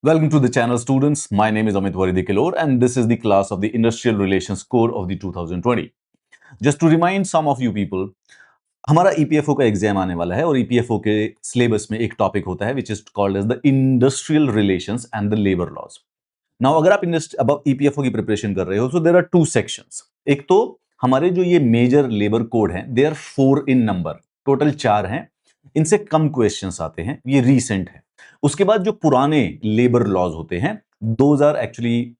Welcome to the channel, students. My name is Amit Varidikilor, and this is the class of the Industrial Relations Core of the 2020. Just to remind some of you people, हमारा EPFO का exam आने वाला है और EPFO के syllabus में एक topic होता है which is called as the industrial relations and the labour laws. Now अगर आप अब ईपीएफओ की प्रिपरेशन कर रहे हो तो देयर आर टू सेक्शंस. एक तो हमारे जो ये मेजर लेबर कोड हैं, they are 4 in number, total 4 हैं. इनसे कम क्वेश्चंस आते हैं, ये रीसेंट है. उसके बाद जो पुराने लेबर लॉज होते हैं, those are actually,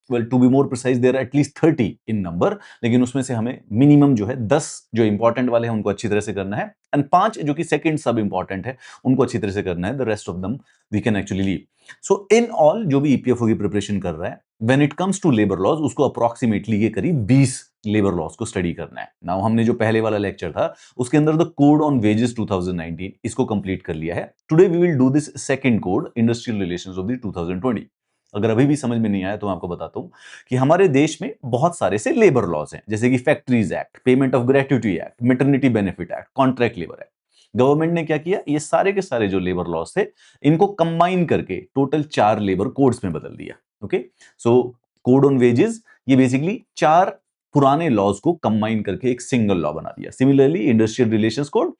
well to be more precise, there are at least 30 in number. लेकिन उसमें से हमें मिनिमम जो है 10 जो इंपॉर्टेंट वाले हैं उनको अच्छी तरह से करना है, एंड 5 जो कि सेकंड सब इंपॉर्टेंट है उनको अच्छी तरह से करना है. The rest of them we can actually leave. So in all जो भी ईपीएफओ की प्रिपरेशन कर रहा है, when it comes to labour laws, उसको अप्रोक्सीमेटली ये करीब 20 लेबर लॉज को स्टडी करना है. नाउ हमने जो पहले वाला लेक्चर था उसके अंदर द कोड ऑन वेजेस 2019 इसको कंप्लीट कर लिया है. Today we will do this second code, industrial relations of the 2020. अगर अभी भी समझ में नहीं आया तो मैं आपको बताता हूं कि हमारे देश में बहुत सारे से लेबर लॉज हैं, जैसे कि factories act, payment of gratuity act, maternity benefit act, contract labour act. Government ने क्या किया, ये सारे के सारे जो लेबर लॉज थे इनको कंबाइन करके टोटल 4 लेबर कोड्स में बदल दिया. Okay, so code on wages ये बेसिकली 4 पुराने लॉज को कंबाइन करके एक सिंगल लॉ बना दिया. Similarly industrial relations code,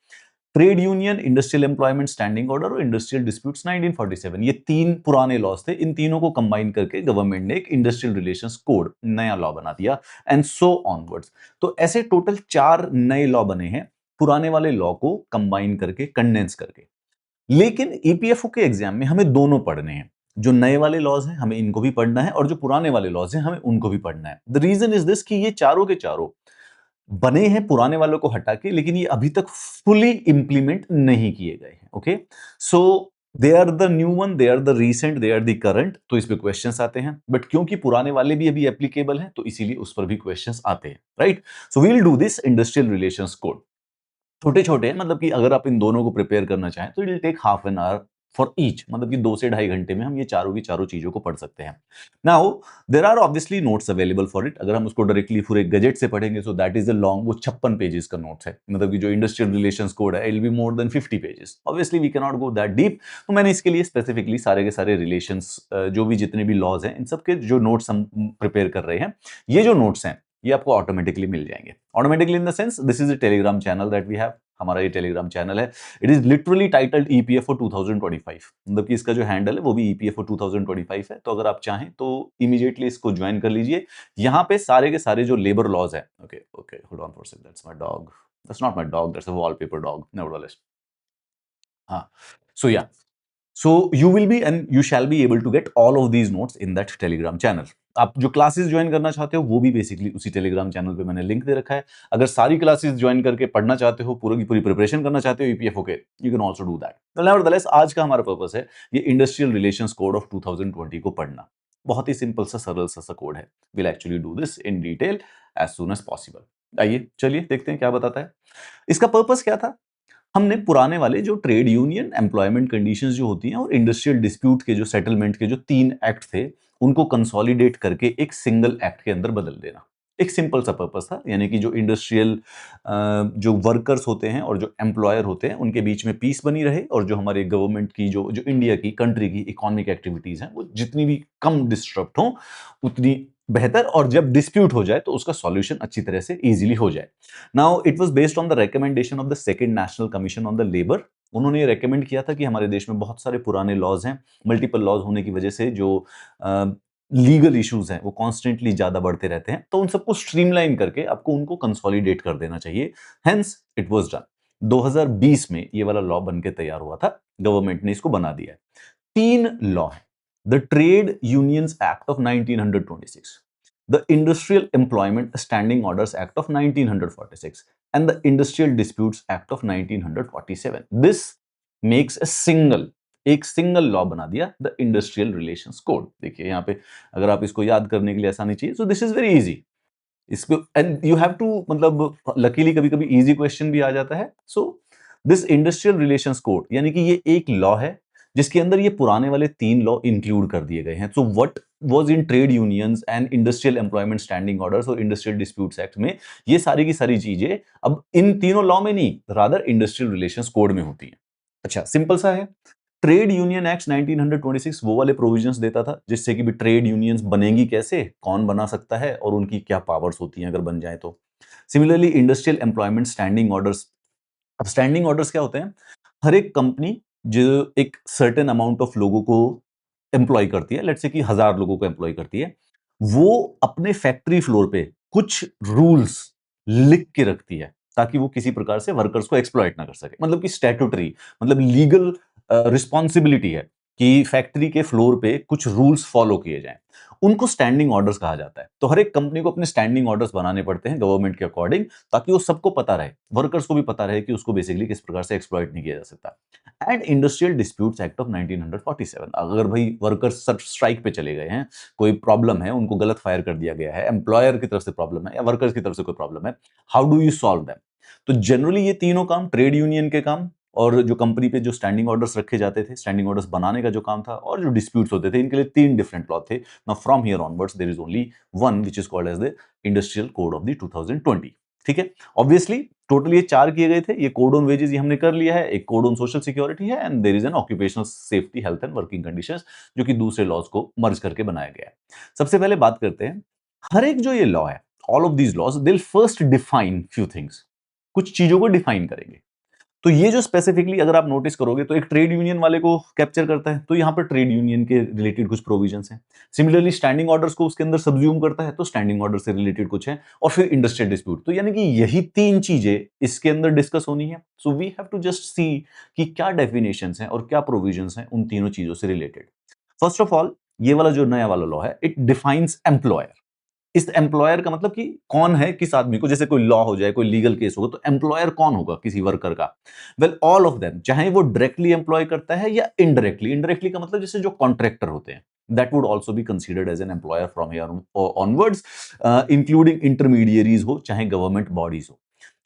trade union, industrial employment standing order और इंडस्ट्रियल डिस्प्यूट्स 1947, ये 3 पुराने लॉज थे. इन तीनों को कंबाइन करके गवर्नमेंट ने एक इंडस्ट्रियल रिलेशंस कोड, नया लॉ बना दिया, एंड सो ऑनवर्ड्स. तो ऐसे टोटल 4 नए लॉ बने हैं पुराने वाले लॉ को कंबाइन करके, कंडेंस करके. लेकिन ईपीएफओ के एग्जाम में हमें दोनों पढ़ने हैं. जो नए वाले लॉज हैं हमें इनको भी पढ़ना है और जो पुराने वाले लॉज हैं हमें उनको भी पढ़ना है. द रीजन इज दिस कि ये चारों के चारों बने हैं पुराने वालों को हटा के, लेकिन ये अभी तक फुली इंप्लीमेंट नहीं किए गए हैं. Okay, so they are the new one, they are the recent, they are the current. तो इस पे क्वेश्चंस आते हैं, बट क्योंकि पुराने वाले भी अभी एप्लीकेबल हैं तो इसीलिए उस पर भी क्वेश्चंस आते हैं. Right, so we will do this industrial relations code. छोटे छोटे हैं, मतलब कि अगर आप इन दोनों को प्रिपेयर करना चाहें तो it will take half an hour for each, मतलब कि 2 से 2.5 घंटे में हम ये चारों की चारों चीजों को पढ़ सकते हैं. Now there are obviously notes available for it. अगर हम उसको डायरेक्टली पूरे गजेट से पढ़ेंगे so that is a long, वो 56 पेजेस का नोट्स है. मतलब कि जो इंडस्ट्रियल रिलेशंस कोड है, it will be more than 50 pages. Obviously we can not go that deep. तो मैंने इसके लिए स्पेसिफिकली सारे के सारे रिलेशंस, जो भी जितने भी लॉज हैं, इन सब के जो नोट्स हम प्रिपेयर कर रहे हैं, ये जो नोट्स हैं ये आपको ऑटोमेटिकली मिल जाएंगे. Automatically in the sense, this is a Telegram channel that we have. हमारा ये टेलीग्राम चैनल है. It is literally titled EPFO 2025, मतलब कि इसका जो हैंडल है वो भी ईपीएफओ 2025 है. तो अगर आप चाहें तो इमीडिएटली इसको ज्वाइन कर लीजिए. यहाँ पे सारे के सारे जो लेबर लॉज है, okay okay, hold on for a second, that's my dog, that's not my dog, that's a wallpaper dog, nevertheless. हाँ, सो या, so you will be and you shall be able to get all of these notes in that telegram channel. आप जो classes join करना चाहते हो वो भी basically उसी टेलीग्राम चैनल पे मैंने लिंक दे रखा है. अगर सारी क्लासेस ज्वाइन करके पढ़ना चाहते हो, पूरी की पूरी प्रिपरेशन करना चाहते हो ईपीएफओ के, you can also do that. तो नेवरदलेस आज का हमारा पर्पस है ये इंडस्ट्रियल रिलेशंस कोड ऑफ 2020 को पढ़ना. बहुत ही सिंपल सा, सरल सा कोड है. Will actually do this in detail as soon as possible. आइए चलिए देखते हैं क्या बताता है. इसका पर्पस क्या था, हमने पुराने वाले जो ट्रेड यूनियन, एम्प्लॉयमेंट कंडीशंस जो होती हैं और इंडस्ट्रियल डिस्प्यूट के जो सेटलमेंट के जो 3 एक्ट थे उनको कंसोलिडेट करके एक सिंगल एक्ट के अंदर बदल देना. एक सिंपल सा पर्पस था, यानी कि जो इंडस्ट्रियल जो वर्कर्स होते हैं और जो एम्प्लॉयर होते हैं उनके बीच में पीस बनी रहे, और जो हमारे गवर्नमेंट की जो जो इंडिया की कंट्री की इकोनॉमिक एक्टिविटीज हैं वो जितनी भी कम डिस्टर्ब हो उतनी बेहतर, और जब डिस्प्यूट हो जाए तो उसका सॉल्यूशन अच्छी तरह से इजीली हो जाए. Now it was based on the recommendation of the second national commission on the labour. उन्होंने ये रेकमेंड किया था कि हमारे देश में बहुत सारे पुराने लॉज हैं, मल्टीपल लॉज होने की वजह से जो लीगल इश्यूज हैं वो कॉन्स्टेंटली ज्यादा बढ़ते रहते हैं, तो उन सबको स्ट्रीमलाइन करके आपको उनको कंसोलिडेट कर देना चाहिए. Hence it was done. 2020 में ये वाला लॉ बन के तैयार हुआ था, गवर्नमेंट ने इसको बना दिया है. 3 लॉ है. The trade unions act of 1926, the Industrial Employment Standing Orders Act of 1946, and the Industrial Disputes Act of 1947. This makes a single, एक सिंगल लॉ बना दिया, द इंडस्ट्रियल रिलेशंस कोड. देखिए यहाँ पे अगर आप इसको याद करने के लिए आसानी चाहिए, so this is very easy. इसको एंड यू हैव टू, मतलब लकीली कभी कभी इजी क्वेश्चन भी आ जाता है. So this industrial relations code यानी कि ये एक लॉ है जिसके अंदर ये पुराने वाले 3 लॉ इंक्लूड कर दिए गए हैं. So what was in trade unions and industrial employment standing orders और इंडस्ट्रियल डिस्प्यूट्स एक्ट में, ये सारी की सारी चीजें अब इन तीनों लॉ में नहीं, रादर इंडस्ट्रियल रिलेशंस कोड में होती हैं. अच्छा, सिंपल सा है. ट्रेड यूनियन एक्ट 1926 वो वाले प्रोविजंस देता था जिससे कि भी ट्रेड यूनियंस बनेंगी कैसे, कौन बना सकता है और उनकी क्या पावर्स होती हैं अगर बन जाए तो। Similarly industrial employment standing orders. अब स्टैंडिंग ऑर्डर्स क्या होते हैं? हर एक कंपनी जो एक सर्टेन अमाउंट ऑफ लोगों को एम्प्लॉय करती है, लेट्स से कि 1000 लोगों को एम्प्लॉय करती है, वो अपने फैक्ट्री फ्लोर पे कुछ रूल्स लिख के रखती है ताकि वो किसी प्रकार से वर्कर्स को एक्सप्लॉइट ना कर सके। मतलब कि स्टैट्यूटरी, मतलब लीगल रिस्पॉन्सिबिलिटी है कि फैक्ट्री के फ्लोर पे कुछ रूल्स फॉलो किए जाएं। उनको स्टैंडिंग ऑर्डर्स कहा जाता है। तो हर एक कंपनी को अपने स्टैंडिंग ऑर्डर्स बनाने पड़ते हैं गवर्नमेंट के अकॉर्डिंग, ताकि वो सबको पता रहे, वर्कर्स को भी पता रहे कि उसको बेसिकली किस प्रकार से एक्सप्लॉइट नहीं किया जा सकता। And industrial disputes act of 1947, अगर भाई वर्कर्स स्ट्राइक पे चले गए हैं, कोई प्रॉब्लम है, उनको गलत फायर कर दिया गया है, एम्प्लॉयर की तरफ से प्रॉब्लम है या वर्कर्स की तरफ से कोई प्रॉब्लम है, how do you solve them? तो जनरली ये तीनों काम, ट्रेड यूनियन के काम और जो कंपनी पे जो स्टैंडिंग ऑर्डर्स रखे जाते थे, स्टैंडिंग ऑर्डर्स बनाने का जो काम था, और जो डिस्प्यूट्स होते थे, इनके लिए तीन डिफरेंट लॉ थे। Now from here onwards there is only one which is called as the industrial code of the 2020। ठीक है, ऑब्वियसली टोटल ये चार किए गए थे। ये कोड ऑन वेजेस ये हमने कर लिया है, एक कोड ऑन सोशल सिक्योरिटी है, and there is an occupational safety health and working conditions, जो कि दूसरे लॉज को मर्ज करके बनाया गया है। सबसे पहले बात करते हैं, हर एक जो ये लॉ है, all of these laws they will first define few things, कुछ चीजों को डिफाइन करेंगे। तो ये जो स्पेसिफिकली अगर आप नोटिस करोगे तो एक ट्रेड यूनियन वाले को कैप्चर करता है, तो यहां पर ट्रेड यूनियन के रिलेटेड कुछ प्रोविजंस हैं। सिमिलरली स्टैंडिंग ऑर्डर्स को उसके अंदर सब्ज्यूम करता है, तो स्टैंडिंग ऑर्डर से रिलेटेड कुछ है। और फिर इंडस्ट्रियल डिस्प्यूट, तो यानी कि यही तीन चीजें इसके अंदर डिस्कस होनी है। So we have to just see कि क्या डेफिनेशंस हैं और क्या प्रोविजंस हैं उन तीनों चीजों से रिलेटेड। फर्स्ट ऑफ ऑल, ये वाला जो नया वाला लॉ है, इट डिफाइंस एम्प्लॉयर। इस एम्प्लॉयर का मतलब कि कौन है, किस आदमी को, जैसे कोई लॉ हो जाए, कोई लीगल केस होगा, तो एम्प्लॉयर कौन होगा किसी वर्कर का? वेल, ऑल ऑफ देम, चाहे वो डायरेक्टली एम्प्लॉय करता है या इनडायरेक्टली। इनडायरेक्टली का मतलब जैसे जो कॉन्ट्रैक्टर होते हैं, that would also be considered as an employer from here onwards, including intermediaries हो चाहे गवर्नमेंट बॉडीज हो।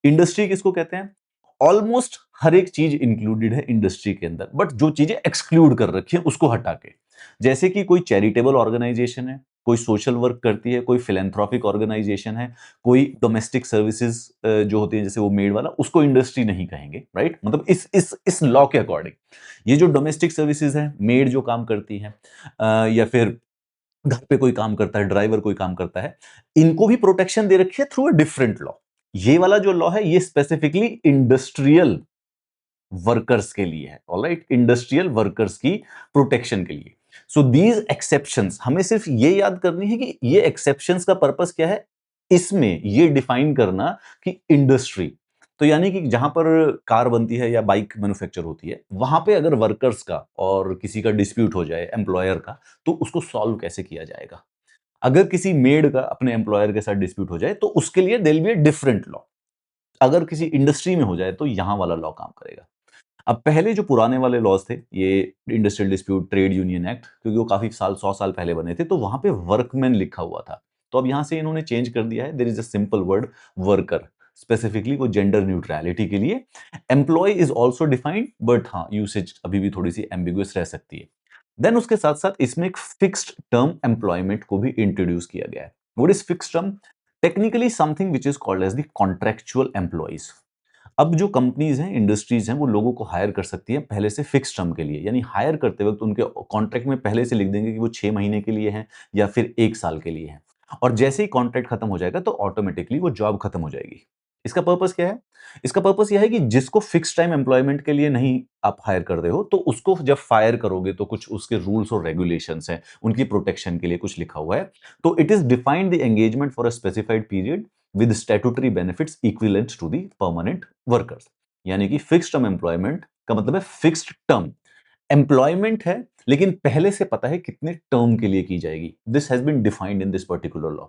इंडस्ट्री किसको कहते हैं? ऑलमोस्ट हर एक चीज इंक्लूडेड है इंडस्ट्री के अंदर, बट जो चीजें एक्सक्लूड कर रखी है उसको हटा के, जैसे कि कोई चैरिटेबल ऑर्गेनाइजेशन है, कोई सोशल वर्क करती है, कोई फिलेंथ्रोपिक ऑर्गेनाइजेशन है, कोई डोमेस्टिक सर्विसेज जो होती है जैसे वो मेड वाला, उसको इंडस्ट्री नहीं कहेंगे, राइट? मतलब इस लॉ के अकॉर्डिंग ये जो डोमेस्टिक सर्विसेज है, मेड जो काम करती है, या फिर घर पे कोई काम करता है, ड्राइवर कोई काम करता है, इनको भी प्रोटेक्शन दे रखी है थ्रू अ डिफरेंट लॉ। ये वाला जो लॉ है ये स्पेसिफिकली इंडस्ट्रियल वर्कर्स के लिए है, ऑलराइट, इंडस्ट्रियल वर्कर्स की प्रोटेक्शन के लिए। सो दीज एक्सेप्शंस, हमें सिर्फ ये याद करनी है कि ये एक्सेप्शंस का पर्पस क्या है, इसमें ये डिफाइन करना कि इंडस्ट्री, तो यानी कि जहां पर कार बनती है या बाइक मैन्युफैक्चर होती है, वहां पे अगर वर्कर्स का और किसी का डिस्प्यूट हो जाए एम्प्लॉयर का, तो उसको सॉल्व कैसे किया जाएगा? अगर किसी मेड का अपने एम्प्लॉयर के साथ डिस्प्यूट हो जाए तो उसके लिए there will be a different law. अगर किसी इंडस्ट्री में हो जाए तो यहां वाला लॉ काम करेगा। अब पहले जो पुराने वाले लॉज थे, ये industrial dispute trade union act, क्योंकि वो काफी साल 100 साल पहले बने थे, तो वहां पे वर्कमैन लिखा हुआ था। तो अब यहां से इन्होंने चेंज कर दिया है, there is a simple word worker, specifically वो जेंडर न्यूट्रलिटी के लिए। Employee is also defined, but हाँ, यूसेज अभी भी थोड़ी सी एम्बिगुअस रह सकती है। देन उसके साथ साथ इसमें एक फिक्स्ड टर्म एम्प्लॉयमेंट को भी इंट्रोड्यूस किया गया है। What is fixed term? Technically something which is called as the contractual employees. अब जो कंपनीज हैं, इंडस्ट्रीज हैं, वो लोगों को हायर कर सकती हैं पहले से फिक्स टर्म के लिए, यानी हायर करते वक्त उनके कॉन्ट्रैक्ट में पहले से लिख देंगे कि वो 6 महीने के लिए हैं या फिर 1 साल के लिए हैं। और जैसे ही कॉन्ट्रैक्ट खत्म हो जाएगा तो ऑटोमेटिकली वो जॉब खत्म हो जाएगी। इसका पर्पस क्या है? इसका पर्पस यह है कि जिसको फिक्स टाइम एम्प्लॉयमेंट के लिए नहीं आप हायर कर रहे हो, तो उसको जब फायर करोगे तो कुछ उसके रूल्स और रेगुलेशंस हैं, उनकी प्रोटेक्शन के लिए कुछ लिखा हुआ है। तो it is defined the engagement for a specified period with statutory benefits equivalent to the permanent workers। यानी कि फिक्स्ड टर्म एम्प्लॉयमेंट का मतलब है फिक्स्ड टर्म एम्प्लॉयमेंट है, लेकिन पहले से पता है कितने टर्म के लिए की जाएगी। This has been defined in this particular law.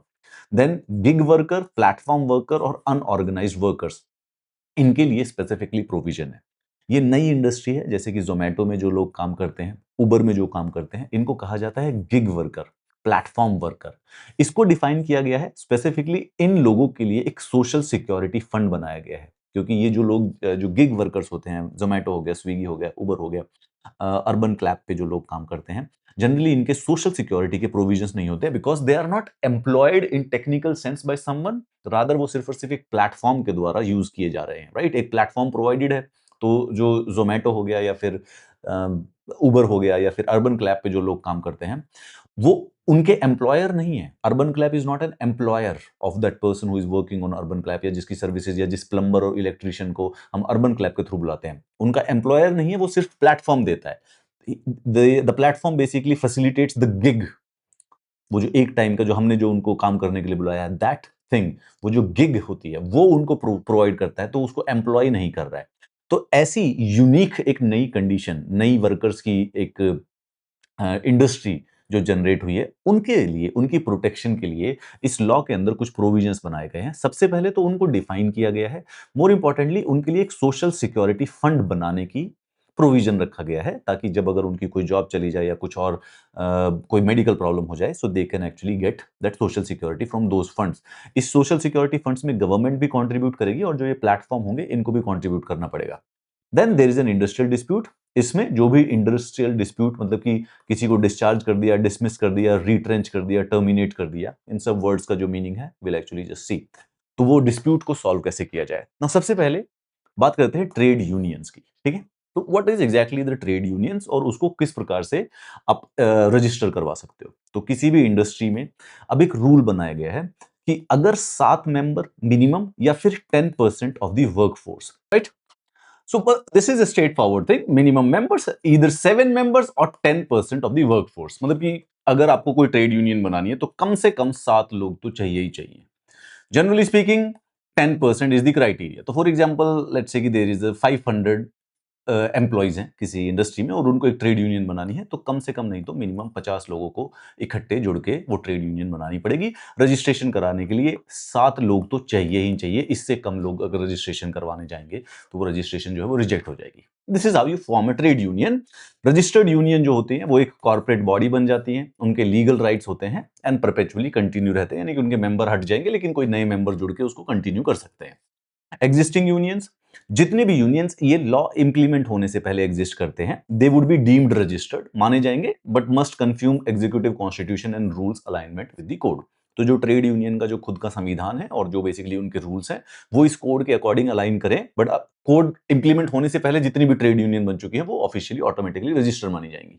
Then gig worker, platform worker और अनऑर्गेनाइज्ड वर्कर्स, इनके लिए स्पेसिफिकली प्रोविजन है। ये नई इंडस्ट्री है, जैसे कि जोमेटो में जो लोग काम करते हैं, उबर में जो काम करते हैं, इनको कहा जाता है गिग वर्कर, प्लेटफॉर्म वर्कर। इसको डिफाइन किया गया है स्पेसिफिकली इन लोगों के लिए, एक सोशल सिक्योरिटी फंड बनाया गया है। क्योंकि ये जो लोग जो गिग वर्कर्स होते हैं, जोमेटो हो गया, स्विगी हो गया, उबर हो गया, अर्बन क्लैप पे जो लोग काम करते हैं, जनरली इनके सोशल सिक्योरिटी के प्रोविजंस नहीं होते, because they are not employed in technical sense by someone, rather वो सिर्फ और सिर्फ एक प्लेटफॉर्म के द्वारा यूज किए जा रहे हैं, राइट? एक प्लेटफॉर्म प्रोवाइडेड है। तो जो जोमेटो हो गया या फिर उबर हो गया या फिर अर्बन क्लैप पे जो लोग काम करते हैं, वो उनके एम्प्लॉयर नहीं है। Urban clap is not an employer of that person who is working on urban clap, या जिसकी सर्विसेज या जिस प्लम्बर और इलेक्ट्रिशियन को हम अर्बन क्लैप के थ्रू बुलाते हैं, उनका एम्प्लॉयर नहीं है, वो सिर्फ प्लेटफॉर्म देता है। The platform basically facilitates the gig, वो जो एक टाइम का जो हमने जो उनको काम करने के लिए बुलाया है, दैट थिंग, वो जो गिग होती है वो उनको प्रोवाइड करता है, तो उसको एम्प्लॉय नहीं कर रहा है। तो ऐसी यूनिक एक नई कंडीशन, नई वर्कर्स की एक इंडस्ट्री जो जनरेट हुई है, उनके लिए, उनकी प्रोटेक्शन के लिए इस लॉ के अंदर कुछ प्रोविजंस बनाए गए हैं। सबसे पहले तो उनको डिफाइन किया गया है, मोर इंपॉर्टेंटली उनके लिए एक सोशल सिक्योरिटी फंड बनाने की प्रोविजन रखा गया है, ताकि जब अगर उनकी कोई जॉब चली जाए या कुछ और कोई मेडिकल प्रॉब्लम हो जाए, so they can actually get that social security from those funds. इस सोशल सिक्योरिटी फंड्स में गवर्नमेंट भी कंट्रीब्यूट करेगी और जो ये प्लेटफॉर्म होंगे इनको भी कंट्रीब्यूट करना पड़ेगा। Then there is an industrial dispute. इसमें जो भी इंडस्ट्रियल डिस्प्यूट, मतलब कि किसी को डिस्चार्ज कर दिया, डिसमिस कर दिया, रिट्रेंच कर दिया, टर्मिनेट कर दिया, इन सब वर्ड्स का जो मीनिंग है विल एक्चुअली जस्ट सी। तो वो डिस्प्यूट को सॉल्व कैसे किया जाए ना, सबसे पहले बात करते हैं ट्रेड यूनियंस की, ठीक है। तो what is exactly the trade unions और उसको किस प्रकार से आप रजिस्टर करवा सकते हो। तो किसी भी इंडस्ट्री में अब एक रूल बनाया गया है कि अगर 7 मेंबर मिनिमम या फिर 10% of the workforce, right. So but this is a straightforward thing. Minimum members either 7 members or 10% of the workforce. मतलब कि अगर आपको कोई ट्रेड यूनियन बनानी है तो कम से कम 7 लोग तो चाहिए ही चाहिए। Generally speaking 10% is the criteria. तो फॉर एग्जांपल लेट्स से कि देयर इज 500 एम्प्लॉइज हैं किसी इंडस्ट्री में और उनको एक ट्रेड यूनियन बनानी है, तो कम से कम नहीं तो मिनिमम 50 लोगों को इकट्ठे जुड़ के वो ट्रेड यूनियन बनानी पड़ेगी। रजिस्ट्रेशन कराने के लिए 7 लोग तो चाहिए ही चाहिए। इससे कम लोग अगर रजिस्ट्रेशन करवाने जाएंगे तो वो रजिस्ट्रेशन जो है वो रिजेक्ट हो जाएगी। This is how you form a trade union. Registered union जो होती है वो एक कॉर्पोरेट बॉडी बन जाती है, उनके लीगल राइट्स होते हैं एंड परपेचुअली कंटिन्यू रहते हैं, यानी कि उनके मेंबर हट जाएंगे लेकिन कोई नए मेंबर जुड़ के उसको कंटिन्यू कर सकते हैं। एग्जिस्टिंग यूनियंस, जितने भी यूनियंस ये लॉ इंप्लीमेंट होने से पहले एग्जिस्ट करते हैं, they would be deemed registered, माने जाएंगे, but must conform executive constitution and rules alignment with the code. तो जो ट्रेड यूनियन का जो खुद का संविधान है और जो बेसिकली उनके रूल्स हैं वो इस कोड के अकॉर्डिंग अलाइन करें, बट कोड इंप्लीमेंट होने से पहले जितनी भी ट्रेड यूनियन बन चुकी है वो ऑफिशियली ऑटोमेटिकली रजिस्टर मानी जाएंगी।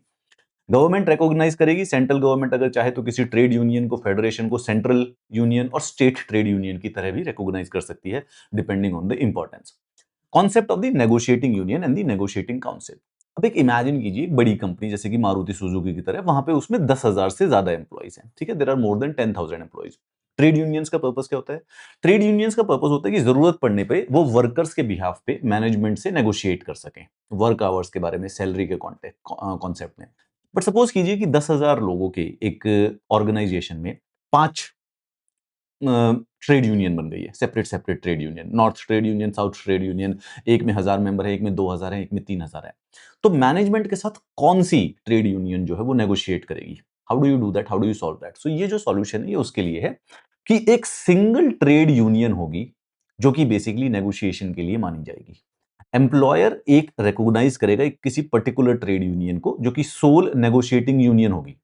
गवर्नमेंट रिकॉग्नाइज करेगी, सेंट्रल गवर्नमेंट अगर चाहे तो किसी ट्रेड यूनियन को, फेडरेशन को सेंट्रल यूनियन और स्टेट ट्रेड यूनियन की तरह भी रिकॉग्नाइज कर सकती है depending on the importance. Concept of the negotiating union and the negotiating council. अब एक इमेजिन कीजिए एक बड़ी कंपनी जैसे कि मारुति सुजुकी की तरह, वहां पे उसमें 10,000 से ज्यादा एम्प्लॉइज हैं, ठीक है, there are more than 10,000 employees. Trade unions का पर्पस क्या होता है? ट्रेड यूनियंस का पर्पस होता है कि जरूरत पड़ने पे वो वर्कर्स के बिहाफ पे मैनेजमेंट से नेगोशिएट कर सकें वर्क आवर्स के बारे में, सैलरी के कॉन्सेप्ट में। बट सपोज कीजिए कि 10,000 लोगों के एक ऑर्गेनाइजेशन में 5 ट्रेड यूनियन बन गई है, separate separate trade union, north trade union, south trade union, एक में 1,000 मेंबर है, एक में 2,000 है, एक में 3,000 है। तो मैनेजमेंट के साथ कौन सी ट्रेड यूनियन जो है वो नेगोशिएट करेगी? How do you do that, how do you solve that? So ये जो सॉल्यूशन है ये उसके लिए है कि एक सिंगल ट्रेड यूनियन होगी जो कि बेसिकली नेगोशिएशन के लिए मानी जाएगी। एम्प्लॉयर एक रिकॉग्नाइज करेगा एक किसी पर्टिकुलर ट्रेड यूनियन को जो कि सोल नेगोशिएटिंग यूनियन होगी,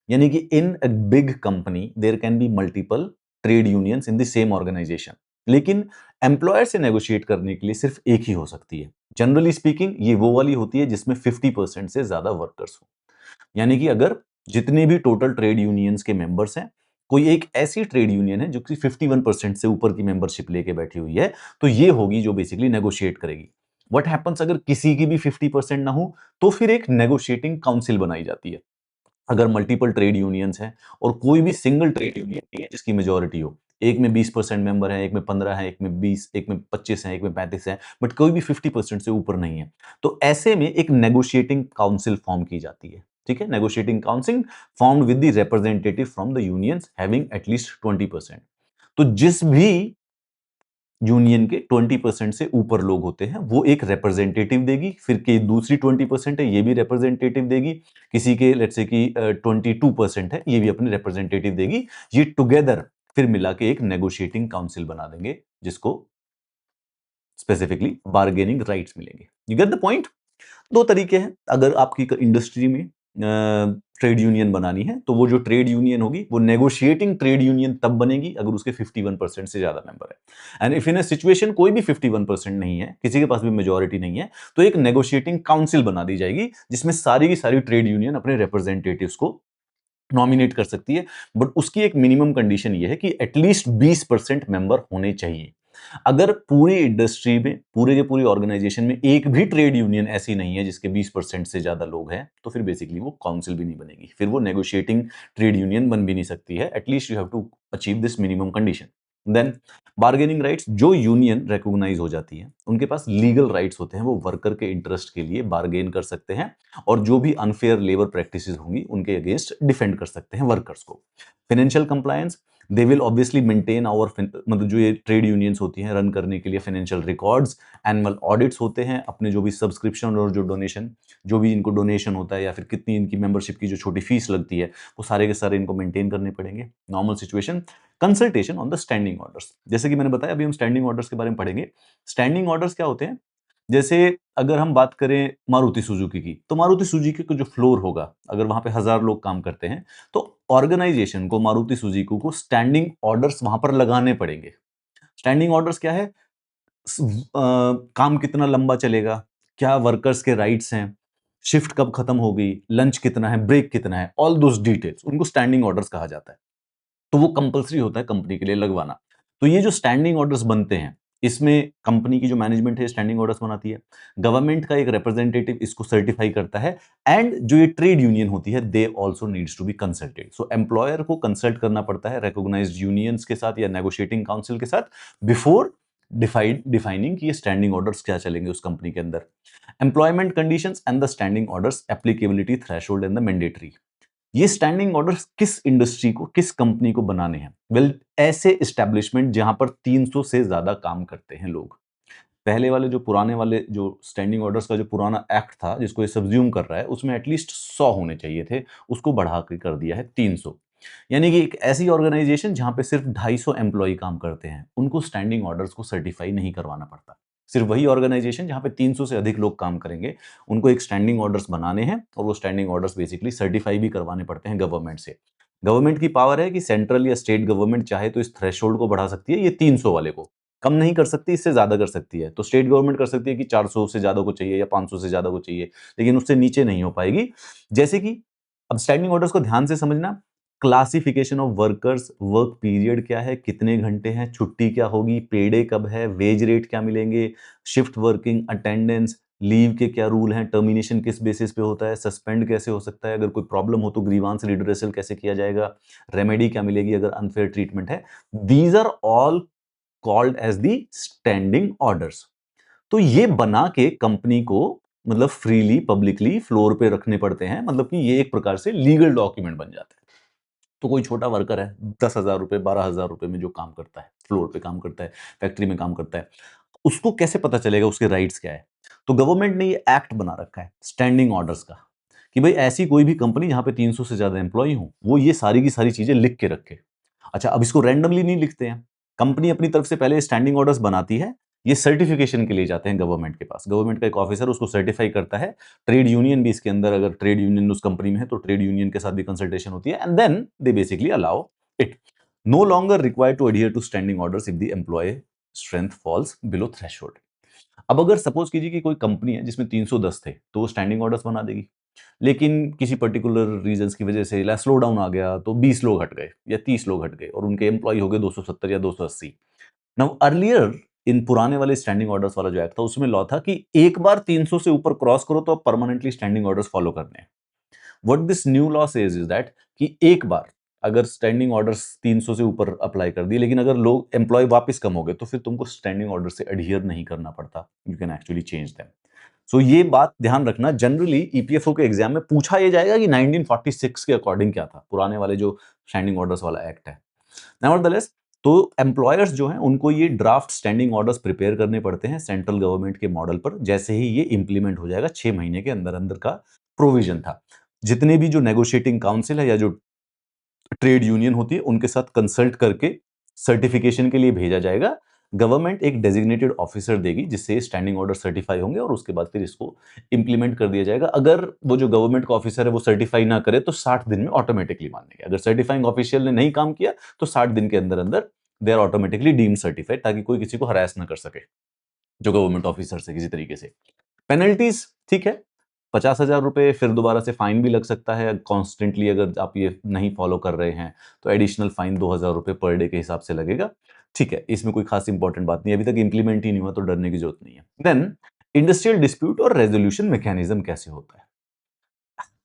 यानी कि in a big company there can be multiple trade unions in the same organisation, लेकिन एम्प्लॉयर से नेगोशिएट करने के लिए सिर्फ एक ही हो सकती है। जनरली स्पीकिंग ये वो वाली होती है जिसमें 50% से ज्यादा वर्कर्स हो, यानी कि अगर जितने भी टोटल ट्रेड यूनियंस के मेंबर्स हैं, कोई एक ऐसी ट्रेड यूनियन है जो कि 51% से ऊपर की मेंबरशिप लेके बैठी हुई है, तो ये होगी जो बेसिकली नेगोशिएट करेगी। व्हाट हैपेंस अगर किसी की भी 50% ना हो, तो फिर एक नेगोशिएटिंग काउंसिल बनाई जाती है। अगर मल्टीपल ट्रेड यूनियंस हैं और कोई भी सिंगल ट्रेड यूनियन नहीं है जिसकी मेजोरिटी हो, एक में 20% मेंबर है, एक में 15 है, एक में 20, एक में 25 है, एक में 35 है, बट कोई भी 50% से ऊपर नहीं है, तो ऐसे में एक नेगोशिएटिंग काउंसिल फॉर्म की जाती है। ठीक है, negotiating council formed with the representative from the unions having at least 20%। तो जिस भी यूनियन के 20% से ऊपर लोग होते हैं वो एक रिप्रेजेंटेटिव देगी, फिर की दूसरी 20% है ये भी रिप्रेजेंटेटिव देगी, किसी के लेट्स से कि 22% है ये भी अपने रिप्रेजेंटेटिव देगी। ये टुगेदर फिर मिला के एक नेगोशिएटिंग काउंसिल बना देंगे जिसको स्पेसिफिकली बार्गेनिंग राइट्स मिलेंगे। You get the point. दो तरीके हैं, अगर आपकी इंडस्ट्री में ट्रेड यूनियन बनानी है, तो वो जो ट्रेड यूनियन होगी वो नेगोशिएटिंग ट्रेड यूनियन तब बनेगी अगर उसके 51% से ज्यादा मेंबर है। And if in A situation कोई भी 51% नहीं है, किसी के पास भी मेजोरिटी नहीं है, तो एक नेगोशिएटिंग काउंसिल बना दी जाएगी जिसमें सारी की सारी ट्रेड यूनियन अपने रिप्रेजेंटेटिव्स को नॉमिनेट कर सकती है। बट उसकी एक मिनिमम कंडीशन ये है कि एटलीस्ट 20% मेंबर होने चाहिए। अगर पूरी इंडस्ट्री में, पूरे के पूरी ऑर्गेनाइजेशन में एक भी ट्रेड यूनियन ऐसी नहीं है जिसके 20% से ज्यादा लोग हैं, तो फिर बेसिकली वो काउंसिल भी नहीं बनेगी, फिर वो नेगोशिएटिंग ट्रेड यूनियन बन भी नहीं सकती है। At least you have to achieve this minimum condition. Then bargaining rights, जो यूनियन रिकॉग्नाइज हो जाती है उनके पास लीगल राइट्स होते हैं, वो वर्कर के इंटरेस्ट के लिए बार्गेन कर सकते हैं और जो भी अनफेयर लेबर प्रैक्टिसेस होंगी उनके अगेंस्ट डिफेंड कर सकते हैं वर्कर्स को। Financial compliance, they will obviously maintain our, मतलब जो ये ट्रेड यूनियंस होती हैं रन करने के लिए फाइनेंशियल रिकॉर्ड्स, एनुअल ऑडिट्स होते हैं, अपने जो भी सब्सक्रिप्शन और जो डोनेशन, जो भी इनको डोनेशन होता है या फिर कितनी इनकी मेंबरशिप की जो छोटी फीस लगती है, वो सारे के सारे इनको मेंटेन करने पड़ेंगे। Normal situation, consultation on the standing orders, जैसे कि मैंने बताया अभी हम स्टैंडिंग ऑर्डर्स के बारे में पढ़ेंगे। स्टैंडिंग ऑर्डर्स क्या होते हैं? जैसे अगर हम बात करें मारुति सुजुकी की, तो मारुति सुजुकी का जो फ्लोर होगा, अगर वहां पे 1000 लोग काम करते हैं, तो ऑर्गेनाइजेशन को, मारुति सुजुकी को स्टैंडिंग ऑर्डर्स वहां पर लगाने पड़ेंगे। स्टैंडिंग ऑर्डर्स क्या है? काम कितना लंबा चलेगा, क्या वर्कर्स के राइट्स हैं, शिफ्ट कब खत्म होगी, लंच कितना है, ब्रेक कितना है, ऑल दोस डिटेल्स, उनको स्टैंडिंग ऑर्डर्स कहा जाता है। तो वो कंपलसरी होता है कंपनी के लिए लगवाना। तो ये जो स्टैंडिंग ऑर्डर्स बनते हैं, इसमें कंपनी की जो मैनेजमेंट है स्टैंडिंग ऑर्डर्स बनाती है, गवर्नमेंट का एक रिप्रेजेंटेटिव इसको सर्टिफाई करता है, एंड जो ये ट्रेड यूनियन होती है they also needs to be consulted. So employer को कंसल्ट करना पड़ता है रिकॉग्नाइज्ड यूनियंस के साथ या नेगोशिएटिंग काउंसिल के साथ बिफोर डिफाइनिंग कि ये स्टैंडिंग ऑर्डर्स क्या चलेंगे उस कंपनी के अंदर। Employment conditions and the standing orders, applicability threshold and the mandatory. ये स्टैंडिंग ऑर्डर्स किस इंडस्ट्री को, किस कंपनी को बनाने हैं? वेल, ऐसे एस्टेब्लिशमेंट जहां पर 300 से ज्यादा काम करते हैं लोग। पहले वाले जो पुराने वाले जो स्टैंडिंग ऑर्डर्स का जो पुराना एक्ट था जिसको ये सब्ज्यूम कर रहा है, उसमें एटलीस्ट 100 होने चाहिए थे, उसको बढ़ा के कर दिया है 300। यानी कि एक ऐसी ऑर्गेनाइजेशन जहां पे सिर्फ 250 एम्प्लॉय काम करते हैं, उनको स्टैंडिंग ऑर्डर्स को सर्टिफाई नहीं करवाना पड़ता। सिर्फ वही ऑर्गेनाइजेशन जहां पे 300 से अधिक लोग काम करेंगे, उनको एक स्टैंडिंग ऑर्डर्स बनाने हैं और वो स्टैंडिंग ऑर्डर्स बेसिकली सर्टिफाई भी करवाने पड़ते हैं गवर्नमेंट से। गवर्नमेंट की पावर है कि सेंट्रल या स्टेट गवर्नमेंट चाहे तो इस थ्रेशोल्ड को बढ़ा सकती है, ये 300 वाले को कम नहीं कर सकती, इससे ज्यादा कर सकती है। तो स्टेट गवर्नमेंट कर सकती है कि 400 से ज्यादा को चाहिए या 500 से ज्यादा को चाहिए, लेकिन उससे नीचे नहीं हो पाएगी। जैसे कि अब स्टैंडिंग ऑर्डर्स को ध्यान से समझना, classification of workers, work period क्या है, कितने घंटे हैं, छुट्टी क्या होगी, पे डे कब है, वेज रेट क्या मिलेंगे, शिफ्ट वर्किंग, अटेंडेंस, लीव के क्या रूल हैं, टर्मिनेशन किस बेसिस पे होता है, सस्पेंड कैसे हो सकता है, अगर कोई प्रॉब्लम हो तो ग्रीवांस रिड्रेसल कैसे किया जाएगा, रेमेडी क्या मिलेगी अगर अनफेयर ट्रीटमेंट है। These are all called as the standing orders. तो ये बना के कंपनी को मतलब फ्रीली पब्लिकली फ्लोर पे रखने पड़ते हैं, मतलब कि ये एक प्रकार से लीगल डॉक्यूमेंट बन जाता है। तो कोई छोटा वर्कर है, 10,000 रुपए 12,000 रुपए में जो काम करता है, फ्लोर पे काम करता है, फैक्ट्री में काम करता है, उसको कैसे पता चलेगा उसके राइट्स क्या है? तो गवर्नमेंट ने ये एक्ट बना रखा है स्टैंडिंग ऑर्डर्स का, कि भाई ऐसी कोई भी कंपनी जहां पे 300 से ज्यादा एम्प्लॉय हो, वो ये सारी की सारी चीजें लिख के रखे। अच्छा, अब इसको रैंडमली नहीं लिखते हैं, कंपनी अपनी तरफ से पहले स्टैंडिंग ऑर्डर्स बनाती है, ये सर्टिफिकेशन के लिए जाते हैं गवर्नमेंट के पास, गवर्नमेंट का एक ऑफिसर उसको सर्टिफाई करता है। ट्रेड यूनियन भी इसके अंदर, अगर ट्रेड यूनियन उस कंपनी में है तो ट्रेड यूनियन के साथ भी कंसल्टेशन होती है, and then they basically allow it. No longer required to adhere to standing orders if the employee strength falls below threshold. अब अगर सपोज कीजिए कि कोई कंपनी है जिसमें 310 थे, तो वो स्टैंडिंग ऑर्डर्स बना देगी, लेकिन किसी पर्टिकुलर रीजंस की वजह से स्लो डाउन आ गया तो 20 लोग हट गए या 30 लोग हट गए और उनके एम्प्लॉय हो गए 270 या 280। नाउ अर्लियर, इन पुराने वाले स्टैंडिंग ऑर्डर्स वाला जो एक्ट था उसमें लॉ था कि एक बार 300 से ऊपर क्रॉस करो तो अब परमानेंटली स्टैंडिंग ऑर्डर्स फॉलो करने हैं। What this new law says is that कि एक बार अगर स्टैंडिंग ऑर्डर्स 300 से ऊपर अप्लाई कर दिए, लेकिन अगर लोग एम्प्लॉय वापस कम हो गए, तो फिर तुमको स्टैंडिंग ऑर्डर से एडहियर नहीं करना पड़ता, you can actually change them. So ये बात ध्यान रखना, जनरली ईपीएफओ के एग्जाम में पूछा ये जाएगा कि 1946 के अकॉर्डिंग क्या था पुराने वाले जो स्टैंडिंग ऑर्डर्स वाला एक्ट है। नेवरदलेस, तो एम्प्लॉयर्स जो हैं उनको ये ड्राफ्ट स्टैंडिंग ऑर्डर्स प्रिपेयर करने पड़ते हैं सेंट्रल गवर्नमेंट के मॉडल पर, जैसे ही ये इंप्लीमेंट हो जाएगा 6 महीने के अंदर अंदर का प्रोविजन था। जितने भी जो नेगोशिएटिंग काउंसिल है या जो ट्रेड यूनियन होती है उनके साथ कंसल्ट करके सर्टिफिकेशन के लिए भेजा जाएगा, गवर्नमेंट एक डेजिग्नेटेड ऑफिसर देगी जिससे स्टैंडिंग ऑर्डर सर्टिफाई होंगे और उसके बाद फिर इसको इंप्लीमेंट कर दिया जाएगा। अगर वो जो गवर्नमेंट का ऑफिसर है वो सर्टिफाई ना करे तो 60 दिन में ऑटोमेटिकली मानेंगे। अगर सर्टिफाइंग ऑफिशियल ने नहीं काम किया तो 60 दिन के अंदर अंदर they are automatically deemed certified, ताकि कोई किसी को हरास ना कर सके जो गवर्नमेंट ऑफिसर से किसी तरीके से। पेनल्टीज ठीक है, 50,000 रुपए, फिर दोबारा से फाइन भी लग सकता है कॉन्स्टेंटली, अगर आप ये नहीं फॉलो कर रहे हैं तो एडिशनल फाइन 2,000 रुपए पर डे के हिसाब से लगेगा। ठीक है, इसमें कोई खास इंपॉर्टेंट बात नहीं है, अभी तक इंप्लीमेंट ही नहीं हुआ तो डरने की जरूरत नहीं है। देन इंडस्ट्रियल डिस्प्यूट और रेजोल्यूशन मैकेनिज्म कैसे होता है।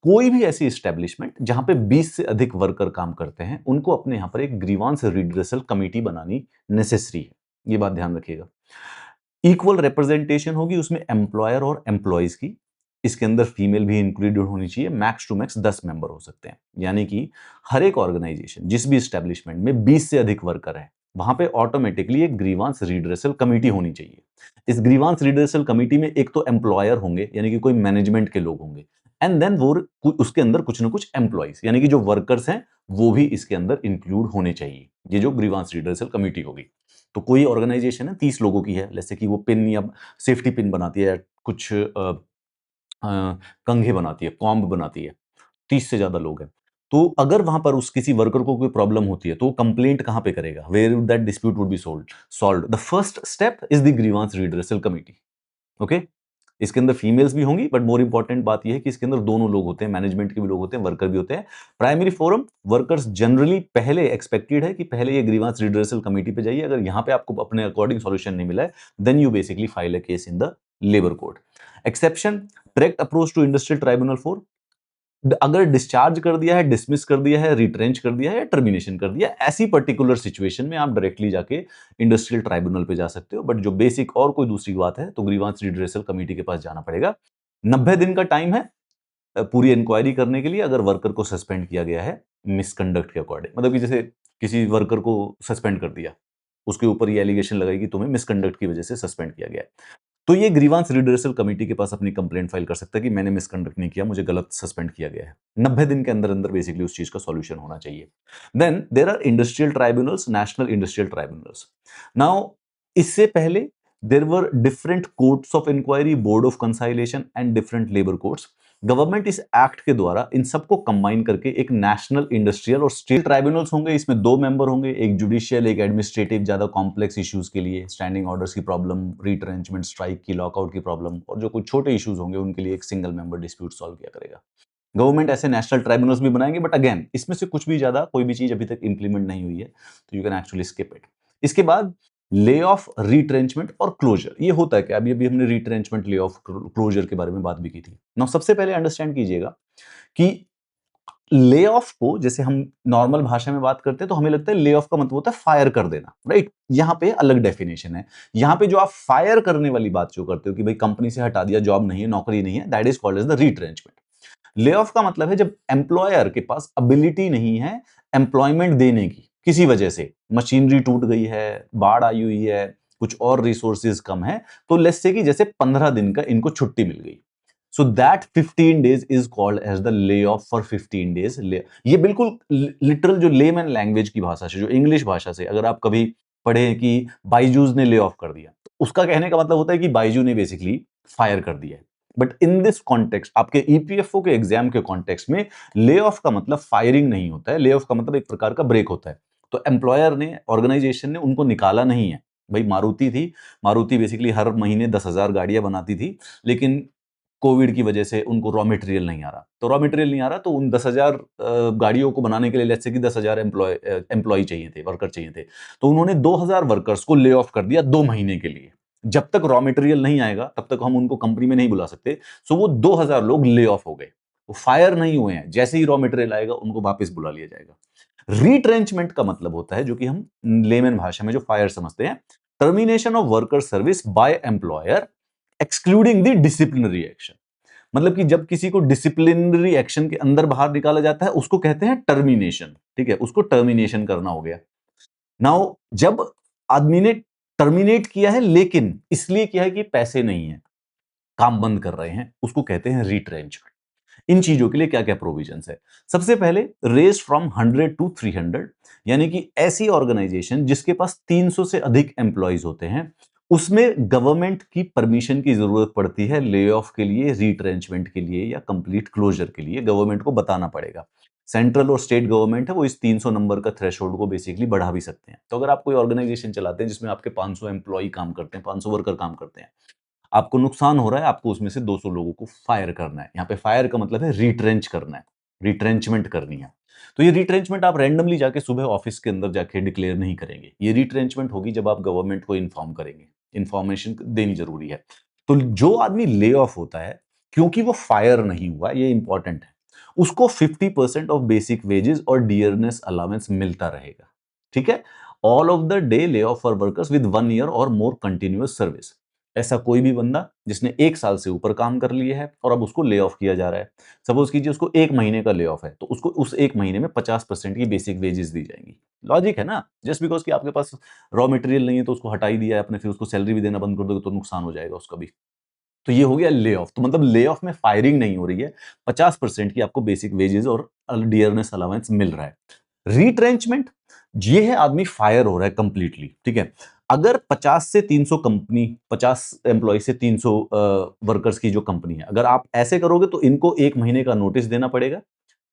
कोई भी ऐसी एस्टेब्लिशमेंट जहां पे 20 से अधिक वर्कर काम करते हैं उनको अपने यहां पर एक ग्रीवांस रिड्रेसल कमेटी बनानी नेसेसरी है, ये बात ध्यान रखिएगा। इक्वल रिप्रेजेंटेशन होगी उसमें एम्प्लॉयर और एम्प्लॉइज की, इसके अंदर फीमेल भी इंक्लूडेड होनी चाहिए। मैक्स टू मैक्स 10 मेंबर हो सकते हैं, यानी कि हर एक ऑर्गेनाइजेशन जिस भी एस्टेब्लिशमेंट में 20 से अधिक वर्कर है वहां पे ऑटोमेटिकली एक ग्रीवांस रिड्रेसल कमेटी होनी चाहिए। इस ग्रीवांस रिड्रेसल कमेटी में एक तो एम्प्लॉयर होंगे, यानी कि कोई मैनेजमेंट के लोग होंगे, एंड देन वो उसके अंदर कुछ ना कुछ एम्प्लॉइज यानी कि जो वर्कर्स हैं वो भी इसके अंदर इंक्लूड होने चाहिए। ये जो ग्रीवांस रिड्रेसल कमेटी होगी, तो कोई ऑर्गेनाइजेशन है 30 लोगों की है, जैसे कि वो पिन या सेफ्टी पिन बनाती है, कुछ कंघे बनाती है, कॉम्ब बनाती है, 30 से ज्यादा लोग हैं, तो अगर वहां पर उस किसी वर्कर को कोई प्रॉब्लम होती है तो वो कंप्लेंट कहां पे करेगा, where would that dispute would be solved. The first step is the grievance redressal committee. Okay, इसके अंदर फीमेल्स भी होंगी, बट मोर इंपॉर्टेंट बात यह है कि इसके अंदर दोनों लोग होते हैं, मैनेजमेंट के भी लोग होते हैं, वर्कर भी होते हैं। प्राइमरी फोरम वर्कर्स जनरली पहले एक्सपेक्टेड है कि पहले ये ग्रीवांस रिड्रेसल कमेटी पे जाइए, अगर यहां पे आपको अपने अकॉर्डिंग सॉल्यूशन नहीं मिला है then you basically file a case in the labour court. Exception, direct approach to industrial tribunal for, अगर डिस्चार्ज कर दिया है, डिसमिस कर दिया है, रिट्रेंच कर दिया है या टर्मिनेशन कर दिया, ऐसी पर्टिकुलर सिचुएशन में आप डायरेक्टली जाके इंडस्ट्रियल ट्राइब्यूनल पे जा सकते हो। बट जो बेसिक और कोई दूसरी बात है तो ग्रीवांस रिड्रेसल कमेटी के पास जाना पड़ेगा। 90 दिन का टाइम है पूरी इंक्वायरी करने के लिए, अगर वर्कर को सस्पेंड किया गया है मिसकंडक्ट के अकॉर्डिंग, मतलब कि जैसे किसी वर्कर को सस्पेंड कर दिया, उसके ऊपर ये एलिगेशन लगाई कि तुम्हें मिसकंडक्ट की वजह से सस्पेंड किया गया है, तो ये ग्रीवांस रिड्रेसल कमेटी के पास अपनी कंप्लेंट फाइल कर सकता है कि मैंने मिसकंडक्ट नहीं किया, मुझे गलत सस्पेंड किया गया है। 90 दिन के अंदर अंदर बेसिकली उस चीज का सॉल्यूशन होना चाहिए। Then there are industrial tribunals, national industrial tribunals. Now इससे पहले there were different courts of inquiry, board of conciliation and different labour courts. Government इस एक्ट के द्वारा इन सबको कंबाइन करके एक नेशनल इंडस्ट्रियल और स्टेट ट्राइब्यूनल्स होंगे, इसमें 2 मेंबर होंगे, एक जुडिशियल एक एडमिनिस्ट्रेटिव, ज्यादा कॉम्प्लेक्स इश्यूज के लिए, स्टैंडिंग ऑर्डर्स की प्रॉब्लम, रिट्रेंचमेंट, स्ट्राइक की, लॉकआउट की प्रॉब्लम, और जो कुछ छोटे इश्यूज होंगे उनके लिए एक सिंगल मेंबर डिस्प्यूट सॉल्व किया करेगा। गवर्नमेंट ऐसे नेशनल ट्राइब्यूनल्स भी बनाएंगे, बट अगेन इसमें से कुछ भी ज्यादा कोई भी चीज अभी तक इंप्लीमेंट नहीं हुई है तो you can actually skip it. इसके बाद ले ऑफ, रिट्रेंचमेंट और क्लोजर। ये होता है क्या, अभी अभी हमने रिट्रेंचमेंट, ले ऑफ, क्लोजर के बारे में बात भी की थी ना। सबसे पहले अंडरस्टैंड कीजिएगा कि ले ऑफ को जैसे हम नॉर्मल भाषा में बात करते हैं तो हमें लगता है ले ऑफ का मतलब होता है फायर कर देना, राइट। यहां पे अलग डेफिनेशन है। यहां पे जो आप फायर करने वाली बात जो करते हो कि भाई कंपनी से हटा दिया, जॉब नहीं है, नौकरी नहीं है, that is called as the retrenchment. Lay off का मतलब है जब एम्प्लॉयर के पास एबिलिटी नहीं है एम्प्लॉयमेंट देने की, किसी वजह से मशीनरी टूट गई है, बाढ़ आई हुई है, कुछ और रिसोर्सेज कम है, तो लेट्स से कि जैसे 15 दिन का इनको छुट्टी मिल गई, so that 15 days is called as the lay off for 15 days. ये बिल्कुल लिटरल जो लेमैन लैंग्वेज की भाषा से, जो इंग्लिश भाषा से, अगर आप कभी पढ़े कि बाइजूस ने ले ऑफ कर दिया, तो उसका कहने का मतलब होता है कि बाइजू ने बेसिकली फायर कर दिया है। बट इन दिस कॉन्टेक्स्ट, आपके ईपीएफओ के एग्जाम के कॉन्टेक्स्ट में ले ऑफ का मतलब फायरिंग नहीं होता है, ले ऑफ का मतलब एक प्रकार का ब्रेक होता है। तो एम्प्लॉयर ने, ऑर्गेनाइजेशन ने उनको निकाला नहीं है। भाई मारुति थी, मारुति बेसिकली हर महीने 10,000 गाड़ियां बनाती थी, लेकिन कोविड की वजह से उनको रॉ मटेरियल नहीं आ रहा, तो रॉ मटेरियल नहीं आ रहा तो उन 10,000 गाड़ियों को बनाने के लिए लेट्स से कि 10,000 एम्प्लॉय चाहिए थे, वर्कर चाहिए थे, तो उन्होंने 2,000 वर्कर्स को ले ऑफ कर दिया 2 महीने के लिए। जब तक रॉ मटेरियल नहीं आएगा तब तक हम उनको कंपनी में नहीं बुला सकते, सो वो 2,000 लोग ले ऑफ हो गए, वो फायर नहीं हुए हैं, जैसे ही रॉ मटेरियल आएगा उनको वापस बुला लिया जाएगा। रिट्रेंचमेंट का मतलब होता है, जो कि हम लेमन भाषा में जो फायर समझते हैं, termination of worker service by employer excluding the disciplinary action. मतलब कि जब किसी को डिसिप्लिनरी एक्शन के अंदर बाहर निकाला जाता है उसको कहते हैं टर्मिनेशन, ठीक है, उसको टर्मिनेशन करना हो गया। नाउ जब आदमी ने टर्मिनेट किया है लेकिन इसलिए किया है कि पैसे नहीं है, काम बंद कर रहे हैं, उसको कहते हैं रिट्रेंचमेंट। इन चीजों के लिए क्या क्या प्रोविजंस है? सबसे पहले रेज फ्रॉम 100 टू 300, यानी कि ऐसी ऑर्गेनाइजेशन जिसके पास 300 से अधिक एम्प्लॉयज होते हैं, उसमें गवर्नमेंट की परमिशन की जरूरत पड़ती है ले ऑफ के लिए, रिट्रेंचमेंट के लिए या कंप्लीट क्लोजर के लिए गवर्नमेंट को बताना पड़ेगा। सेंट्रल और स्टेट गवर्नमेंट है वो इस 300 नंबर का थ्रेशोल्ड को बेसिकली बढ़ा भी सकते हैं। तो अगर आप कोई ऑर्गेनाइजेशन चलाते हैं जिसमें आपके 500 एम्प्लॉय काम करते हैं, 500 वर्कर काम करते हैं, आपको नुकसान हो रहा है, आपको उसमें से 200 लोगों को फायर करना है। यहाँ पे फायर का मतलब है रिट्रेंच करना है, रिट्रेंचमेंट करनी है। तो ये रिट्रेंचमेंट आप रैंडमली जाके सुबह ऑफिस के अंदर जाके डिक्लेयर नहीं करेंगे। ये रिट्रेंचमेंट होगी जब आप गवर्नमेंट को इन्फॉर्म करेंगे, इन्फॉर्मेशन देनी जरूरी है। तो जो आदमी ले ऑफ होता है, क्योंकि वो फायर नहीं हुआ, ये इंपॉर्टेंट है, उसको 50% ऑफ बेसिक वेजेस और डियरनेस अलाउंस मिलता रहेगा। ठीक है, ऑल ऑफ द डे ले off for workers with 1 year और मोर कंटिन्यूअस सर्विस। ऐसा कोई भी बंदा जिसने 1 साल से ऊपर काम कर लिया है और अब उसको ले ऑफ किया जा रहा है, सपोज कीजिए उसको 1 महीने का ले ऑफ है, तो उसको उस 1 महीने में 50% की बेसिक वेजेस दी जाएंगी। लॉजिक है ना? जस्ट बिकॉज कि आपके पास रॉ मटेरियल नहीं है तो उसको हटा ही दिया है आपने, फिर उसको सैलरी भी देना बंद कर दोगे तो नुकसान हो जाएगा उसका भी। तो ये हो गया ले ऑफ। तो मतलब ले ऑफ में फायरिंग नहीं हो रही है, 50% की आपको बेसिक वेजेस और डियरनेस अलाउंस मिल रहा है। रिट्रेंचमेंट, ये है आदमी फायर हो रहा है कंप्लीटली। ठीक है, अगर 50 से 300 कंपनी, 50 एम्प्लॉय से 300 वर्कर्स की जो कंपनी है, अगर आप ऐसे करोगे तो इनको 1 महीने का नोटिस देना पड़ेगा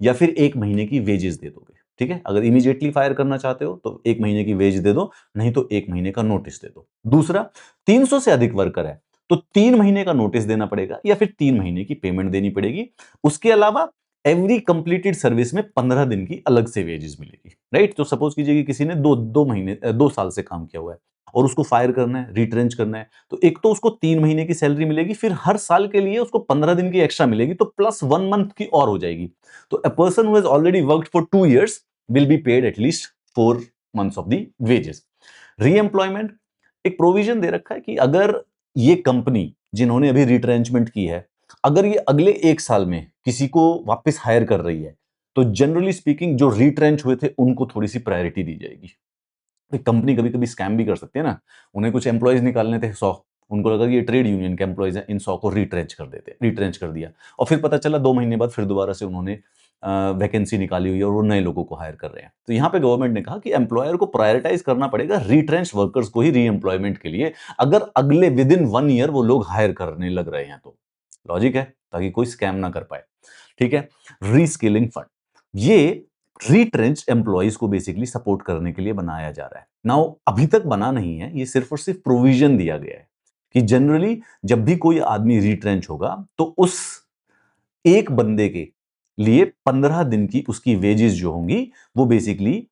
या फिर 1 महीने की वेजेस दे दोगे। ठीक है, अगर इमीडिएटली फायर करना चाहते हो तो 1 महीने की वेज दे दो, नहीं तो 1 महीने का नोटिस दे दो। दूसरा, 300 से अधिक वर्कर है तो 3 महीने का नोटिस देना पड़ेगा या फिर 3 महीने की पेमेंट देनी पड़ेगी। उसके अलावा एवरी कंप्लीटेड सर्विस में 15 दिन की अलग से वेजेस मिलेगी। राइट, तो सपोज कीजिए कि किसी ने 2 साल से काम किया हुआ है और उसको फायर करना है, रिट्रेंच करना है, तो एक तो उसको 3 महीने की सैलरी मिलेगी, फिर हर साल के लिए उसको 15 दिन की एक्स्ट्रा मिलेगी, तो प्लस 1 मंथ की और हो जाएगी। तो a person who has already worked for 2 years will be paid at least 4 months of the wages. Re-employment, एक प्रोविजन दे रखा है कि अगर ये कंपनी जिन्होंने अभी रिट्रेंचमेंट की है, अगर ये अगले 1 साल में किसी को वापस हायर कर रही है, तो जनरली स्पीकिंग जो रिट्रेंच हुए थे उनको थोड़ी सी प्रायोरिटी दी जाएगी। कंपनी कभी कभी स्कैम भी कर सकती है ना, उन्हें कुछ एम्प्लॉयज निकालने थे 100, उनको लगा कि ये ट्रेड यूनियन के एम्प्लॉयज हैं, इन 100 को रिट्रेंच कर दिया, और फिर पता चला 2 महीने बाद फिर दोबारा से उन्होंने वैकेंसी निकाली हुई है और वो नए लोगों को हायर कर रहे हैं। तो यहाँ पे गवर्नमेंट ने कहा कि एम्प्लॉयर को प्रायोरिटाइज करना पड़ेगा रिट्रेंच वर्कर्स को ही रीएम्प्लॉयमेंट के लिए, अगर अगले विद इन 1 ईयर वो लोग हायर करने लग रहे हैं तो। लॉजिक है, ताकि कोई स्कैम ना कर पाए। ठीक है, रीस्किलिंग फंड, ये रिट्रेंच एम्प्लॉयज को बेसिकली सपोर्ट करने के लिए बनाया जा रहा है। नाउ अभी तक बना नहीं है, ये सिर्फ और सिर्फ प्रोविजन दिया गया है कि जनरली जब भी कोई आदमी रिट्रेंच होगा तो उस एक बंदे के लिए 15 दिन की उसकी वेजेस जो होंगी वो बेसिकली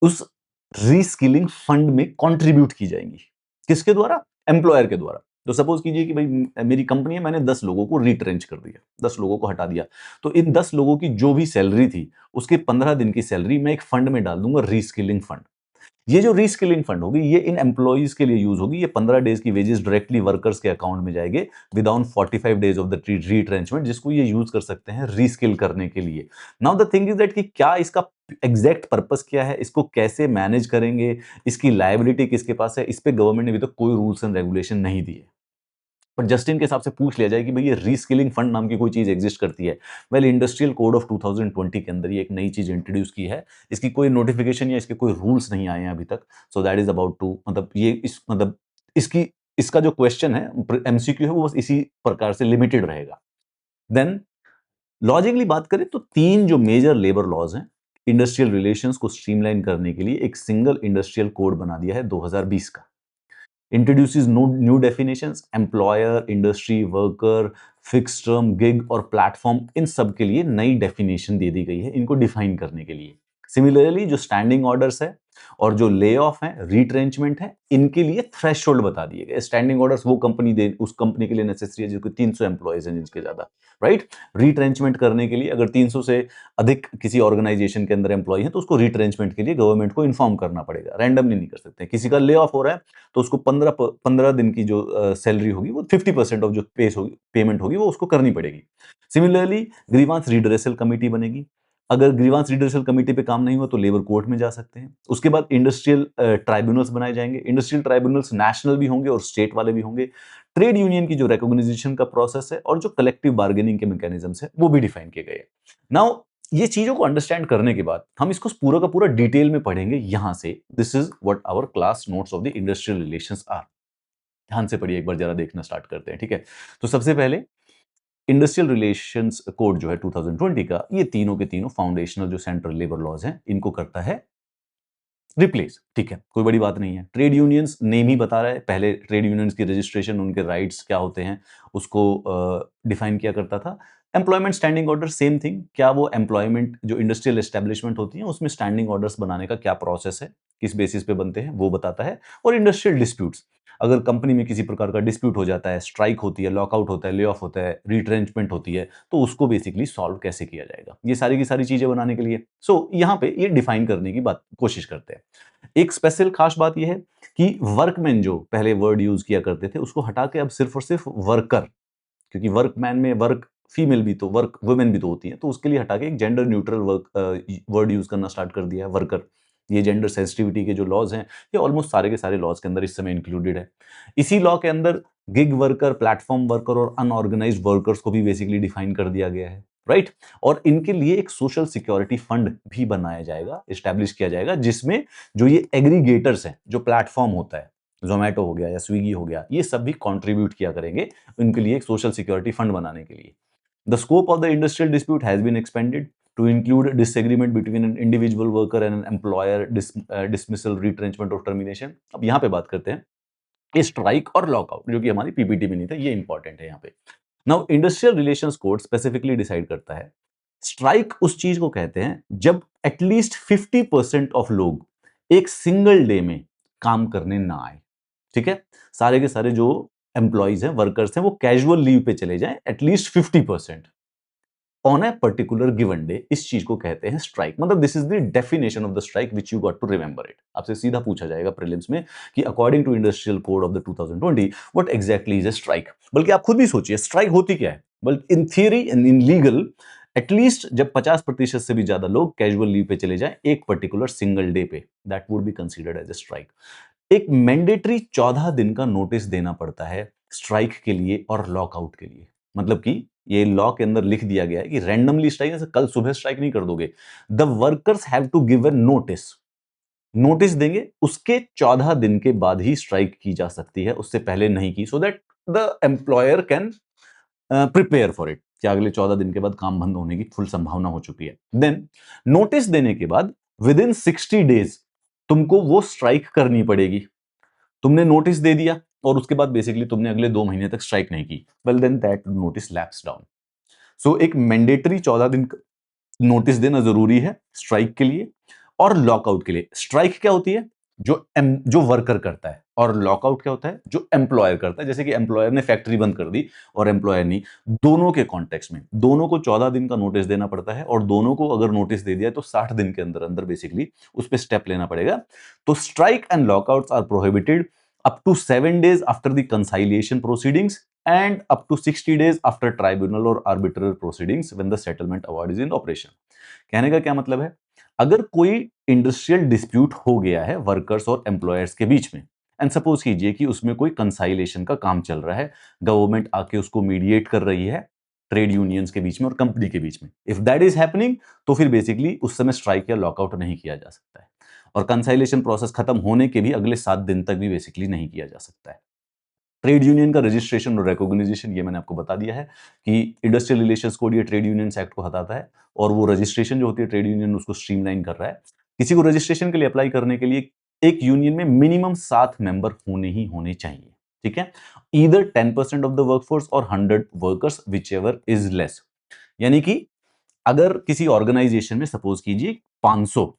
उस रीस्किलिंग फंड में कंट्रीब्यूट की जाएंगी। किसके द्वारा? एम्प्लॉयर के द्वारा। तो सपोज कीजिए कि भाई मेरी कंपनी है, मैंने 10 लोगों को रिट्रेंच कर दिया, 10 लोगों को हटा दिया, तो इन 10 लोगों की जो भी सैलरी थी उसके 15 दिन की सैलरी मैं एक फंड में डाल दूंगा, रीस्किलिंग फंड। ये जो रीस्किलिंग फंड होगी ये इन एम्प्लॉइज के लिए यूज होगी। ये 15 डेज की वेजेस डायरेक्टली वर्कर्स के अकाउंट में जाएंगे विदाउट 45 डेज ऑफ द रीट्रेंचमेंट, जिसको ये यूज कर सकते हैं रीस्किल करने के लिए। Now the thing is that कि क्या इसका एग्जैक्ट पर्पस क्या है, इसको कैसे मैनेज करेंगे, इसकी लायबिलिटी किसके पास है, इस पे गवर्नमेंट ने अभी तक कोई रूल्स एंड रेगुलेशन नहीं दिए। पर जस्टिन के हिसाब से पूछ लिया जाए कि भाई ये रीस्किलिंग फंड नाम की कोई चीज एग्जिस्ट करती है। वेल, इंडस्ट्रियल कोड ऑफ 2020 के अंदर ये एक नई चीज इंट्रोड्यूस की है, इसकी कोई नोटिफिकेशन या इसके कोई रूल्स नहीं आए हैं अभी तक। So that is about to, मतलब ये इस मतलब इसकी इसका जो क्वेश्चन है एमसीक्यू है वो बस इसी प्रकार से लिमिटेड रहेगा। देन लॉजिकली बात करें तो 3 जो मेजर लेबर लॉज हैं इंडस्ट्रियल रिलेशंस को स्ट्रीमलाइन करने के लिए एक सिंगल इंडस्ट्रियल कोड बना दिया है 2020 का। Introduces new definitions, employer, industry, worker, fix term, gig और प्लेटफॉर्म, इन सब के लिए नई डेफिनेशन दे दी गई है इनको डिफाइन करने के लिए। सिमिलरली जो स्टैंडिंग ऑर्डर्स है और जो ले ऑफ है, रिट्रेंचमेंट है, इनके लिए थ्रेशोल्ड बता दिए गए। स्टैंडिंग ऑर्डर्स वो कंपनी दे, उस कंपनी के लिए नेसेसरी है जिसको 300 एम्प्लॉयज हैं जिनके ज्यादा, राइट। रिट्रेंचमेंट करने के लिए अगर 300 से अधिक किसी ऑर्गेनाइजेशन के अंदर एम्प्लॉय है तो उसको रिट्रेंचमेंट के लिए गवर्नमेंट को इन्फॉर्म करना पड़ेगा, रैंडमली नहीं कर सकते। किसी का ले ऑफ हो रहा है तो उसको 15 दिन की जो सैलरी होगी वो 50% ऑफ जो पेमेंट होगी वो उसको करनी पड़ेगी। सिमिलरली ग्रीवांस रिड्रेसल कमेटी बनेगी। अगर ग्रीवांस रिड्रेसल कमेटी पे काम नहीं हुआ तो लेबर कोर्ट में जा सकते हैं। उसके बाद इंडस्ट्रियल ट्राइब्यूनल्स बनाए जाएंगे। इंडस्ट्रियल ट्राइब्यूनल्स नेशनल भी होंगे और स्टेट वाले भी होंगे। ट्रेड यूनियन की जो रिकॉग्निशन का प्रोसेस है और जो कलेक्टिव बार्गेनिंग के मैकेनिज्म्स है वो भी डिफाइन किए गए हैं। नाउ ये चीजों को अंडरस्टैंड करने के बाद हम इसको पूरा का पूरा डिटेल में पढ़ेंगे यहां से। This is what our class notes of the industrial relations are. ध्यान से पढ़िए, एक बार जरा देखना स्टार्ट करते हैं, ठीक है। तो सबसे पहले इंडस्ट्रियल रिलेशंस कोड जो है 2020 का, ये तीनों के तीनों फाउंडेशनल जो सेंट्रल लेबर लॉज हैं इनको करता है रिप्लेस, ठीक है, कोई बड़ी बात नहीं है। ट्रेड यूनियंस नेम ही बता रहा है, पहले ट्रेड यूनियंस की रजिस्ट्रेशन, उनके राइट्स क्या होते हैं उसको डिफाइन किया करता था। Employment standing order same thing, क्या वो एम्प्लॉयमेंट जो इंडस्ट्रियल एस्टेब्लिशमेंट होती है उसमें स्टैंडिंग ऑर्डर्स बनाने का क्या प्रोसेस है, किस बेसिस पे बनते हैं वो बताता है। और इंडस्ट्रियल डिस्प्यूट्स, अगर कंपनी में किसी प्रकार का डिस्प्यूट हो जाता है, स्ट्राइक होती है, लॉकआउट होता है, ले ऑफ होता है, रिट्रेंचमेंट होती है, तो उसको बेसिकली सॉल्व कैसे किया जाएगा, ये सारी की सारी चीजें बनाने के लिए यहाँ पे ये डिफाइन करने की बात कोशिश करते हैं। एक स्पेशल खास बात यह है कि वर्कमैन जो पहले वर्ड यूज किया करते थे उसको हटा के अब सिर्फ और सिर्फ वर्कर, क्योंकि वर्कमैन में वर्क फीमेल भी तो, वर्क वुमेन भी तो होती है, तो उसके लिए हटा के एक जेंडर न्यूट्रल वर्ड यूज करना स्टार्ट कर दिया है, वर्कर। ये जेंडर सेंसिटिविटी के जो लॉज हैं ये ऑलमोस्ट सारे के सारे लॉज के अंदर इस समय इंक्लूडेड है। इसी लॉ के अंदर गिग वर्कर, प्लेटफॉर्म वर्कर और अनऑर्गेनाइज्ड वर्कर्स को भी बेसिकली डिफाइन कर दिया गया है, राइट। और इनके लिए एक सोशल सिक्योरिटी फंड भी बनाया जाएगा, एस्टैब्लिश किया जाएगा, जिसमें जो ये एग्रीगेटर्स हैं, जो प्लेटफॉर्म होता है, जोमेटो हो गया या स्विगी हो गया, ये सब भी कंट्रीब्यूट किया करेंगे उनके लिए एक सोशल सिक्योरिटी फंड बनाने के लिए। The scope of the industrial dispute has been expanded to include disagreement between an individual worker and an employer, dismissal, retrenchment और टर्मिनेशन। अब यहाँ पे बात करते हैं स्ट्राइक और लॉकआउट, जो कि हमारी पीपीटी में नहीं था, ये इंपॉर्टेंट है यहाँ पे। Now industrial relations code specifically decide करता है स्ट्राइक उस चीज को कहते हैं जब एटलीस्ट 50% ऑफ लोग एक सिंगल डे में काम करने ना आए, ठीक है। सारे के सारे जो एम्प्लॉइज हैं, वर्कर्स हैं, वो कैजुअल लीव पे चले जाएं at least 50% on a particular given day, इस चीज को कहते हैं स्ट्राइक। मतलब this is the definition of the strike which you got to remember it. आपसे सीधा पूछा जाएगा प्रीलिम्स में कि according to industrial code of the 2020 what exactly is a strike. बल्कि आप खुद भी सोचिए स्ट्राइक होती क्या है। बल्कि in theory and in legal, at least जब 50% से भी ज्यादा लोग कैजुअल लीव पे चले जाएं एक पर्टिकुलर सिंगल डे पे, that would be considered as a strike. एक मैंडेटरी 14 दिन का नोटिस देना पड़ता है स्ट्राइक के लिए और लॉकआउट के लिए। मतलब कि ये लॉ के अंदर लिख दिया गया है कि रैंडमली स्ट्राइक, जैसे कल सुबह स्ट्राइक नहीं कर दोगे, the workers have to give a notice. Notice देंगे, उसके 14 दिन के बाद ही स्ट्राइक की जा सकती है, उससे पहले नहीं की, so that the employer can prepare for it, कि अगले 14 दिन के बाद काम बंद होने की फुल संभावना हो चुकी है। देन नोटिस देने के बाद विद इन 60 डेज तुमको वो स्ट्राइक करनी पड़ेगी। तुमने नोटिस दे दिया और उसके बाद बेसिकली तुमने अगले 2 महीने तक स्ट्राइक नहीं की, well then that notice lapse down. So एक मैंडेटरी 14 दिन नोटिस देना जरूरी है स्ट्राइक के लिए और लॉकआउट के लिए। स्ट्राइक क्या होती है, जो वर्कर करता है, और लॉकआउट क्या होता है, जो एम्प्लॉयर करता है। जैसे कि एम्प्लॉयर ने फैक्ट्री बंद कर दी और एम्प्लॉयर नहीं, दोनों के कॉन्टेक्स्ट में दोनों को 14 दिन का नोटिस देना पड़ता है, और दोनों को अगर नोटिस दे दिया तो 60 दिन के अंदर अंदर बेसिकली उस पर स्टेप लेना पड़ेगा। तो strike and lockouts are prohibited up to 7 days after the conciliation proceedings and up to 60 days after tribunal or arbitral proceedings when the settlement award is in operation। कहने का क्या मतलब है, अगर कोई इंडस्ट्रियल डिस्प्यूट हो गया है वर्कर्स और एम्प्लॉयर्स के बीच में, एंड सपोज कीजिए कि उसमें कोई कंसाइलेशन का काम चल रहा है, गवर्नमेंट आके उसको मीडिएट कर रही है ट्रेड यूनियंस के बीच में और कंपनी के बीच में, इफ दैट इज हैपनिंग, तो फिर बेसिकली उस समय स्ट्राइक या लॉकआउट नहीं किया जा सकता है, और कंसाइलेशन प्रोसेस खत्म होने के भी अगले 7 दिन तक भी बेसिकली नहीं किया जा सकता है। ट्रेड यूनियन का रजिस्ट्रेशन और रिकॉग्निशन ये मैंने आपको बता दिया है कि इंडस्ट्रियल रिलेशंस कोड ये ट्रेड यूनियंस एक्ट को हटाता है, और वो रजिस्ट्रेशन जो होती है ट्रेड यूनियन उसको स्ट्रीमलाइन कर रहा है। किसी को रजिस्ट्रेशन के लिए अप्लाई करने के लिए एक यूनियन में मिनिमम 7 मेंबर होने ही होने चाहिए, ठीक है। ईदर 10% ऑफ द वर्कफोर्स और 100 workers, which ever is less. यानी कि अगर किसी ऑर्गेनाइजेशन में सपोज कीजिए 500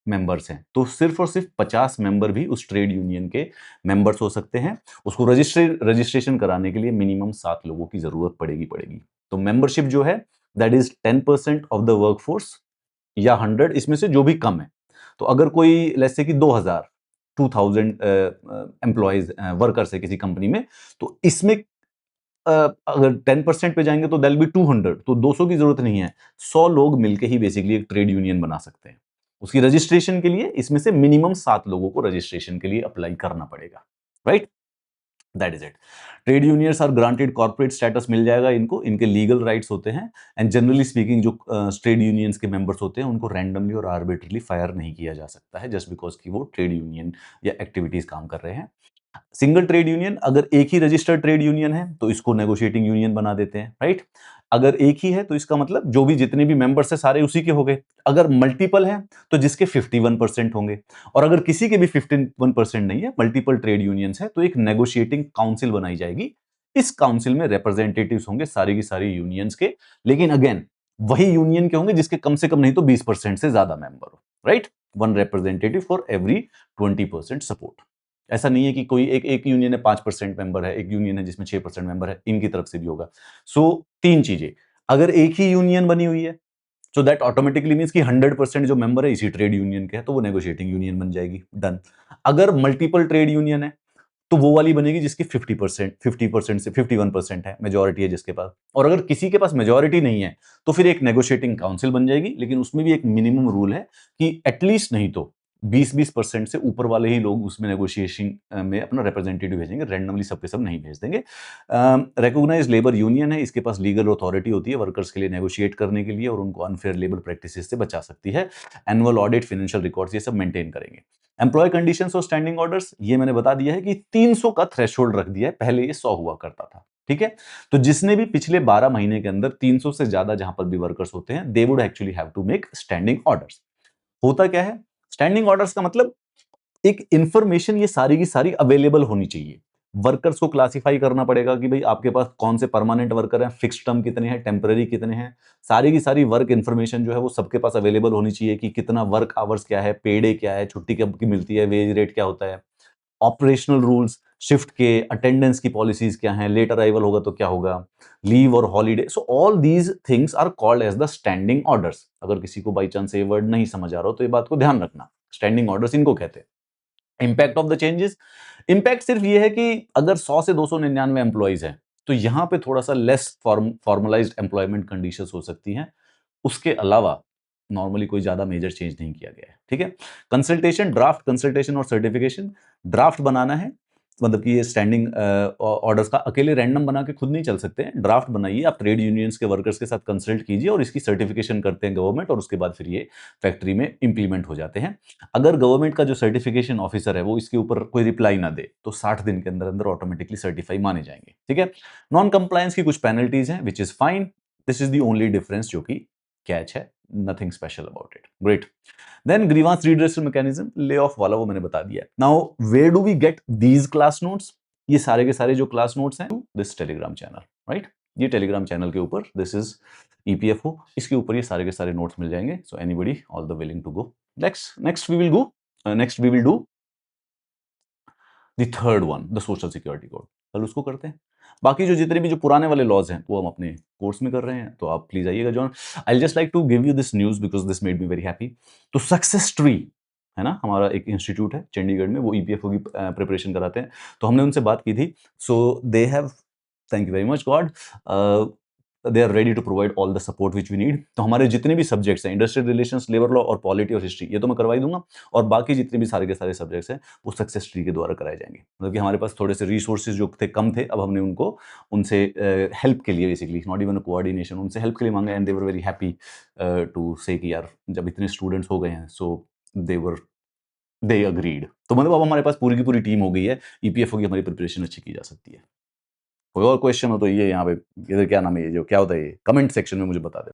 मेंबर्स हैं, तो सिर्फ और सिर्फ 50 मेंबर भी उस ट्रेड यूनियन के मेंबर्स हो सकते हैं। उसको रजिस्ट्रेशन कराने के लिए मिनिमम 7 लोगों की जरूरत पड़ेगी। तो मेंबरशिप जो है that is 10% of the workforce या 100, इसमें से जो भी कम है। तो अगर कोई लेट्स से कि 2000 एम्प्लॉयज वर्कर्स है किसी कंपनी में, तो इसमें अगर 10% पे जाएंगे तो दैट विल बी 200, तो 200 की जरूरत नहीं है, 100 लोग मिलकर ही बेसिकली एक ट्रेड यूनियन बना सकते हैं। उसकी रजिस्ट्रेशन के लिए इसमें से मिनिमम 7 लोगों को रजिस्ट्रेशन के लिए अप्लाई करना पड़ेगा, right. That is it. Trade unions are granted corporate status मिल जाएगा इनको, इनके लीगल राइट्स होते हैं। एंड जनरली स्पीकिंग जो ट्रेड यूनियंस के मेंबर्स होते हैं उनको रैंडमली और आर्बिट्रली फायर नहीं किया जा सकता है जस्ट बिकॉज कि वो ट्रेड यूनियन या एक्टिविटीज काम कर रहे हैं। सिंगल ट्रेड यूनियन, अगर एक ही रजिस्टर्ड ट्रेड यूनियन है तो इसको नेगोशिएटिंग यूनियन बना देते हैं, राइट। अगर एक ही है तो इसका मतलब जो भी जितने भी मेंबर्स है सारे उसी के हो गए। अगर मल्टीपल है तो जिसके 51% होंगे, और अगर किसी के भी 51% नहीं है, मल्टीपल ट्रेड यूनियंस है, तो एक नेगोशिएटिंग काउंसिल बनाई जाएगी। इस काउंसिल में रिप्रेजेंटेटिव्स होंगे सारी की सारी यूनियंस के, लेकिन अगेन वही यूनियन के होंगे जिसके कम से कम नहीं तो 20% से ज्यादा मेंबर हो, right. One representative for every 20% support. ऐसा नहीं है कि कोई एक एक यूनियन है 5% मेंबर है, एक यूनियन है जिसमें 6% मेंबर है, इनकी तरफ से भी होगा। सो तीन चीजें, अगर एक ही यूनियन बनी हुई है सो दैट ऑटोमेटिकली मींस कि 100% जो मेंबर है इसी ट्रेड यूनियन के हैं, तो वो नेगोशिएटिंग यूनियन बन जाएगी, डन। अगर मल्टीपल ट्रेड यूनियन है तो वो वाली बनेगी जिसकी 50% से 51% है, मेजोरिटी है जिसके पास। और अगर किसी के पास मेजोरिटी नहीं है तो फिर एक नेगोशिएटिंग काउंसिल बन जाएगी, लेकिन उसमें भी एक मिनिमम रूल है कि एटलीस्ट नहीं तो 20% से ऊपर वाले ही लोग उसमें नेगोशिएशन में अपना रिप्रेजेंटेटिव भेजेंगे, रैंडमली सबके सब नहीं भेज देंगे। रिकॉग्नाइज लेबर यूनियन है, इसके पास लीगल अथॉरिटी होती है वर्कर्स के लिए नेगोशिएट करने के लिए और उनको अनफेयर लेबर प्रैक्टिसेस से बचा सकती है। एनुअल ऑडिट, फाइनेंशियल रिकॉर्ड्स ये सब मेंटेन करेंगे। एम्प्लॉय कंडीशंस और स्टैंडिंग ऑर्डर्स, ये मैंने बता दिया है कि 300 का थ्रेशोल्ड रख दिया है, पहले ये 100 हुआ करता था, ठीक है। तो जिसने भी पिछले 12 महीने के अंदर 300 से ज्यादा जहां पर भी वर्कर्स होते हैं, they would actually have to make standing orders. होता क्या है स्टैंडिंग ऑर्डर्स का मतलब, एक इंफॉर्मेशन ये सारी की सारी अवेलेबल होनी चाहिए। वर्कर्स को क्लासिफाई करना पड़ेगा कि भाई आपके पास कौन से परमानेंट वर्कर हैं, फिक्स्ड टर्म कितने हैं, टेम्पररी कितने हैं। सारी की सारी वर्क इंफॉर्मेशन जो है वो सबके पास अवेलेबल होनी चाहिए कि कितना वर्क आवर्स क्या है, पे डे क्या है, छुट्टी कब की मिलती है, वेज रेट क्या होता है, ऑपरेशनल रूल्स, शिफ्ट के, अटेंडेंस की पॉलिसीज क्या हैं, लेट अराइवल होगा तो क्या होगा, लीव और holiday. So all these things are called as the standing orders. अगर किसी को बाई चांस ये वर्ड नहीं समझ आ रहा हो तो ये बात को ध्यान रखना, स्टैंडिंग ऑर्डर्स इनको कहते हैं। Impact of the changes, impact सिर्फ ये है कि अगर 100 से 299 एम्प्लॉइज हैं तो यहां पे थोड़ा सा लेस फॉर्मलाइज्ड एम्प्लॉयमेंट कंडीशंस हो सकती हैं। उसके अलावा नॉर्मली कोई ज्यादा मेजर चेंज नहीं किया गया है, ठीक है। कंसल्टेशन, ड्राफ्ट कंसल्टेशन और सर्टिफिकेशन। ड्राफ्ट बनाना है, मतलब कि ये स्टैंडिंग ऑर्डर्स का अकेले रैंडम बना के खुद नहीं चल सकते हैं, ड्राफ्ट बनाइए, आप ट्रेड यूनियंस के वर्कर्स के साथ कंसल्ट कीजिए और इसकी सर्टिफिकेशन करते हैं गवर्नमेंट, और उसके बाद फिर ये फैक्ट्री में इंप्लीमेंट हो जाते हैं। अगर गवर्नमेंट का जो सर्टिफिकेशन ऑफिसर है वो इसके ऊपर कोई रिप्लाई ना दे तो 60 दिन के अंदर अंदर ऑटोमेटिकली सर्टिफाई माने जाएंगे, ठीक है। नॉन कंप्लायंस की कुछ पेनल्टीज हैं which is fine, this is the only difference जो कि कैच है, nothing special about it, great. Then grievance redressal mechanism, lay off वाला वो मैंने बता दिया। Now where do we get these class notes, ये सारे के सारे जो क्लास नोट्स हैं दिस टेलीग्राम चैनल, राइट। ये टेलीग्राम चैनल के ऊपर दिस इज ईपीएफओ, इसके ऊपर ये सारे के सारे नोट्स मिल जाएंगे। So anybody all the willing to go, next we will go, next we will do the third one, the social security code. कल उसको करते हैं। बाकी जो जितने भी जो पुराने वाले लॉज हैं वो हम अपने कोर्स में कर रहे हैं, तो आप प्लीज आइएगा John. I just like to give you this news because this made me very happy. तो सक्सेस ट्री है ना, हमारा एक इंस्टीट्यूट है चंडीगढ़ में, वो ईपीएफओ की प्रिपरेशन कराते हैं। तो हमने उनसे बात की थी, so they have, thank you very much God, they are ready to provide all the support which we need. तो हमारे जितने भी सब्जेक्ट्स हैं, इंडस्ट्रियल रिलेशंस, लेबर लॉ और पॉलिटी और हिस्ट्री, ये तो मैं करवाई दूंगा, और बाकी जितने भी सारे के सारे सब्जेक्ट्स हैं वो सक्सेस ट्री के द्वारा कराए जाएंगे। मतलब कि हमारे पास थोड़े से रिसोर्सेज जो थे कम थे, अब हमने उनको उनसे हेल्प के लिए, बेसिकली नॉट इवन कोऑर्डिनेशन, उनसे हेल्प के लिए मांगा, and they were very happy to say कि यार जब इतने स्टूडेंट्स हो गए हैं सो दे अग्रीड। तो मतलब अब हमारे पास पूरी की पूरी टीम हो गई है, ईपीएफओ की हमारी प्रिपरेशन अच्छी की जा सकती है। कोई और क्वेश्चन हो तो ये यहाँ पे, इधर क्या नाम है, ये जो क्या होता है, ये कमेंट सेक्शन में मुझे बता दें।